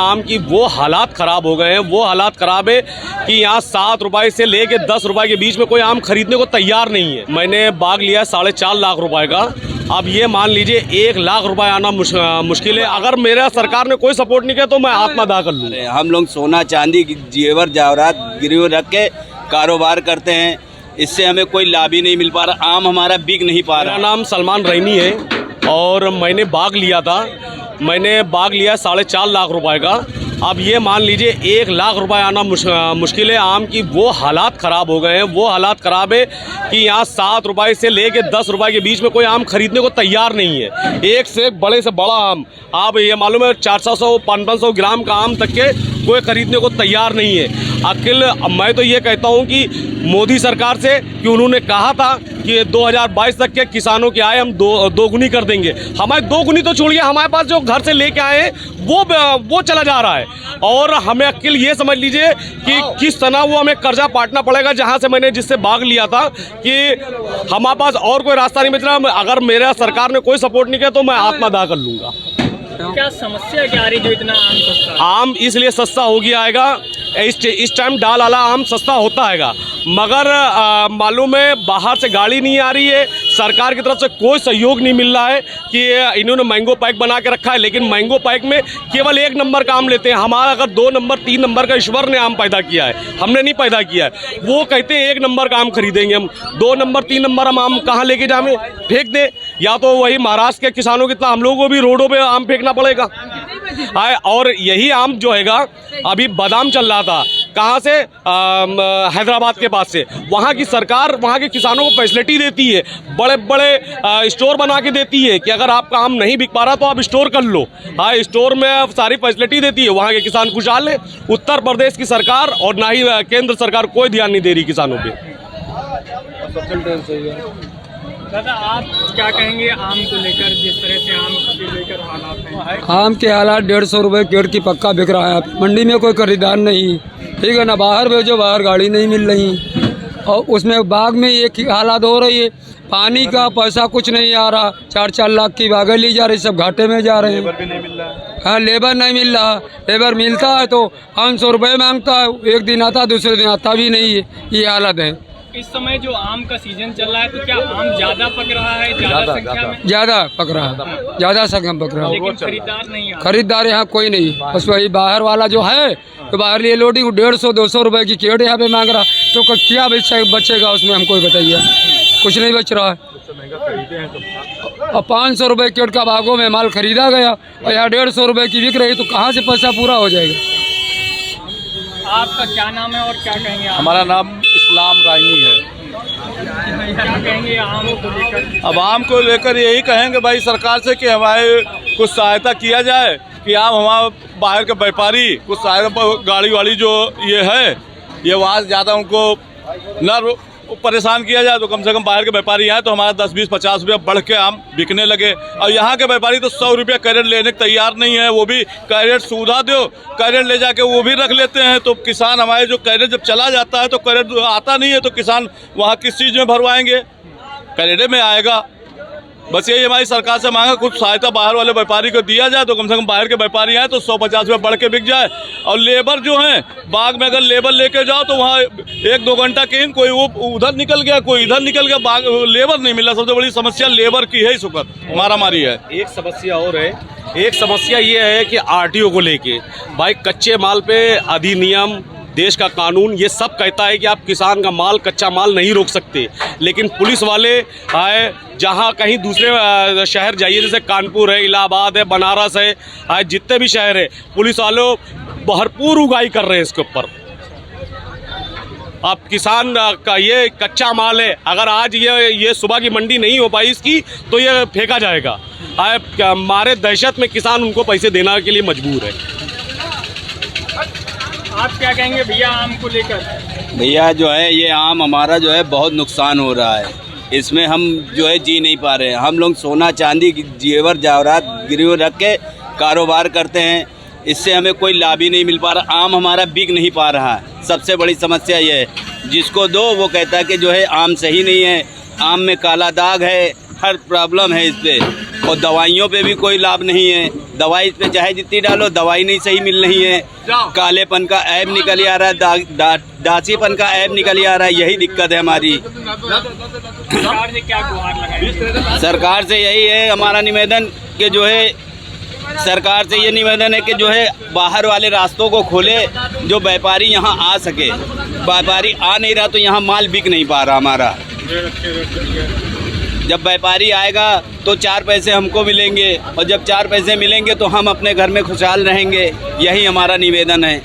आम की वो हालात ख़राब हो गए हैं, वो हालात ख़राब है कि यहाँ 7 रुपए से लेके 10 रुपए के बीच में कोई आम खरीदने को तैयार नहीं है। मैंने बाग लिया 4.5 लाख रुपए का। अब ये मान लीजिए 1 लाख रुपए आना मुश्किल है। अगर मेरा सरकार ने कोई सपोर्ट नहीं किया तो मैं आत्मदाह कर लूँगा। हम लोग सोना चांदी जेवर जवाहरात गिरवी रख के कारोबार करते हैं, इससे हमें कोई लाभ ही नहीं मिल पा रहा। आम हमारा बिक नहीं पा रहा। मेरा नाम सलमान रैनी है और मैंने बाग लिया था। मैंने बाग लिया 4.5 लाख रुपए का। अब ये मान लीजिए 1 लाख रुपए आना मुश्किल है। आम की वो हालात ख़राब हो गए हैं, वो हालात ख़राब है कि यहाँ 7 रुपए से लेके 10 रुपए के बीच में कोई आम खरीदने को तैयार नहीं है। एक से एक बड़े से बड़ा आम, आप ये मालूम है 400-500 ग्राम का आम तक के कोई खरीदने को तैयार नहीं है। अकेले मैं तो ये कहता हूँ कि मोदी सरकार से कि उन्होंने कहा था कि 2022 तक के किसानों की आय हम दोगुनी कर देंगे। हमारे दोगुनी तो छोड़िए, हमारे पास जो घर से लेके आए हैं वो चला जा रहा है। और हमें अकेले ये समझ लीजिए कि किस तरह वो हमें कर्जा पाटना पड़ेगा। जहाँ से मैंने जिससे बाग लिया था कि हमारे पास और कोई रास्ता नहीं बच रहा। अगर मेरा सरकार ने कोई सपोर्ट नहीं किया तो मैं आत्मदाह कर लूँगा। क्या समस्या क्या आ रही जो इतना आम सस्ता? आम इसलिए सस्ता हो गया आएगा, इस टाइम डाल वाला आम सस्ता होता हैगा, मगर मालूम है बाहर से गाड़ी नहीं आ रही है। सरकार की तरफ से कोई सहयोग नहीं मिल रहा है कि इन्होंने मैंगो पैक बना के रखा है, लेकिन मैंगो पैक में केवल 1 नंबर का आम लेते हैं। हमारा अगर 2 नंबर 3 नंबर का ईश्वर ने आम पैदा किया है, हमने नहीं पैदा किया है। वो कहते हैं 1 नंबर का आम खरीदेंगे हम, 2 नंबर 3 नंबर हम आम कहाँ लेके जाएं, फेंक दे। या तो वही महाराष्ट्र के किसानों की तरह हम लोगों को भी रोडों पे आम फेंकना पड़ेगा। और यही आम जो हैगा अभी बादाम चल रहा था, कहाँ से, हैदराबाद के पास से। वहाँ की सरकार वहाँ के किसानों को फैसिलिटी देती है, बड़े बड़े स्टोर बना के देती है कि अगर आपका आम नहीं बिक पा रहा तो आप स्टोर कर लो। हाँ, स्टोर में सारी फैसिलिटी देती है, वहाँ के किसान खुशहाल है। उत्तर प्रदेश की सरकार और ना ही केंद्र सरकार कोई ध्यान नहीं दे रही किसानों पे। दादा, आप क्या कहेंगे आम को लेकर, जिस तरह से आम को लेकर हालात हैं? आम के हालात 150 रुपये क्रेट की पक्का बिक रहा है। मंडी में कोई खरीदार नहीं, ठीक है ना। बाहर भेजो, बाहर गाड़ी नहीं मिल रही। और उसमें बाग में एक हालात हो रही है, पानी का पैसा कुछ नहीं आ रहा। 4-4 लाख की बागें ली जा रही, सब घाटे में जा रहे हैं। लेबर भी नहीं मिल रहा। हाँ, लेबर नहीं मिल रहा। लेबर मिलता है तो 500 रुपये मांगता है, एक दिन आता दूसरे दिन आता भी नहीं है। ये हालत है। इस समय जो आम का सीजन चल रहा है तो क्या आम ज्यादा पक रहा है? ज्यादा संख्या में ज़्यादा पक रहा है, ज़्यादा संख्या में पक रहा है, लेकिन खरीदार नहीं है। खरीदार यहाँ कोई नहीं। बस वही बाहर वाला जो है तो बाहर लिए लोडिंग 150-200 रुपये की क्रेट यहाँ पे मांग रहा। तो क्या बचेगा उसमें, हमको बताइए। कुछ नहीं बच रहा है। और 500 रुपये क्रेट का बागों में माल खरीदा गया और यहाँ 150 रुपये की बिक रही, तो कहाँ से पैसा पूरा हो जाएगा। आपका क्या नाम है और क्या कहेंगे? हमारा नाम इस्लाम रायनी है। क्या कहेंगे आम को लेकर? अब आम को लेकर यही कहेंगे भाई सरकार से कि हमारे कुछ सहायता किया जाए कि आम हमारे बाहर के व्यापारी कुछ सहायता, गाड़ी वाड़ी जो ये है ये वहाँ ज़्यादा उनको न परेशान किया जाए, तो कम से कम बाहर के व्यापारी आए तो हमारा 10, 20, 50 रुपया बढ़ के आम बिकने लगे। और यहाँ के व्यापारी तो 100 रुपया कैरेट लेने को तैयार नहीं है। वो भी कैरेट सुविधा दो, कैरेट ले जाके वो भी रख लेते हैं। तो किसान हमारे जो कैरेट जब चला जाता है तो कैरेट आता नहीं है, तो किसान वहाँ किस चीज़ में भरवाएंगे, कैरेटे में आएगा। बस यही हमारी सरकार से मांगा, कुछ सहायता बाहर वाले व्यापारी को दिया जाए तो कम से कम बाहर के व्यापारी आए तो 150 रुपये बढ़ के बिक जाए। और लेबर जो हैं बाग में अगर लेबर लेके जाओ तो वहाँ 1-2 घंटा कहीं कोई वो उधर निकल गया, कोई इधर निकल गया, बाग लेबर नहीं मिला। सबसे बड़ी समस्या लेबर की है, सुकत मारामारी है। एक समस्या और है, एक समस्या ये है कि आरटीओ को लेके भाई कच्चे माल पे अधिनियम, देश का कानून ये सब कहता है कि आप किसान का माल, कच्चा माल नहीं रोक सकते। लेकिन पुलिस वाले आए, जहाँ कहीं दूसरे शहर जाइए, जैसे कानपुर है, इलाहाबाद है, बनारस है, आए जितने भी शहर है, पुलिस वालों भरपूर उगाई कर रहे हैं इसके ऊपर। अब किसान का ये कच्चा माल है, अगर आज ये सुबह की मंडी नहीं हो पाई इसकी तो ये फेंका जाएगा। मारे दहशत में किसान उनको पैसे देने के लिए मजबूर है। आप क्या कहेंगे भैया आम को लेकर? भैया जो है ये आम हमारा जो है बहुत नुकसान हो रहा है, इसमें हम जो है जी नहीं पा रहे हैं। हम लोग सोना चांदी जेवर जवाहरात गिरवी रख के कारोबार करते हैं, इससे हमें कोई लाभ ही नहीं मिल पा रहा। आम हमारा बिक नहीं पा रहा है। सबसे बड़ी समस्या ये है, जिसको दो वो कहता है कि जो है आम सही नहीं है, आम में काला दाग है, हर प्रॉब्लम है इस पर। और दवाइयों पे भी कोई लाभ नहीं है। दवाई इस पे चाहे जितनी डालो दवाई नहीं सही मिल रही है, कालेपन का ऐब निकल आ रहा है, दासीपन का ऐब निकल आ रहा है, यही दिक्कत है हमारी। सरकार से क्या गुहार लगाई? सरकार से यही है हमारा निवेदन कि जो है सरकार से ये निवेदन है कि जो है बाहर वाले रास्तों को खोले, जो व्यापारी यहाँ आ सके। व्यापारी आ नहीं रहा तो यहाँ माल बिक नहीं पा रहा हमारा। जब व्यापारी आएगा तो 4 पैसे हमको मिलेंगे, और जब 4 पैसे मिलेंगे तो हम अपने घर में खुशहाल रहेंगे। यही हमारा निवेदन है।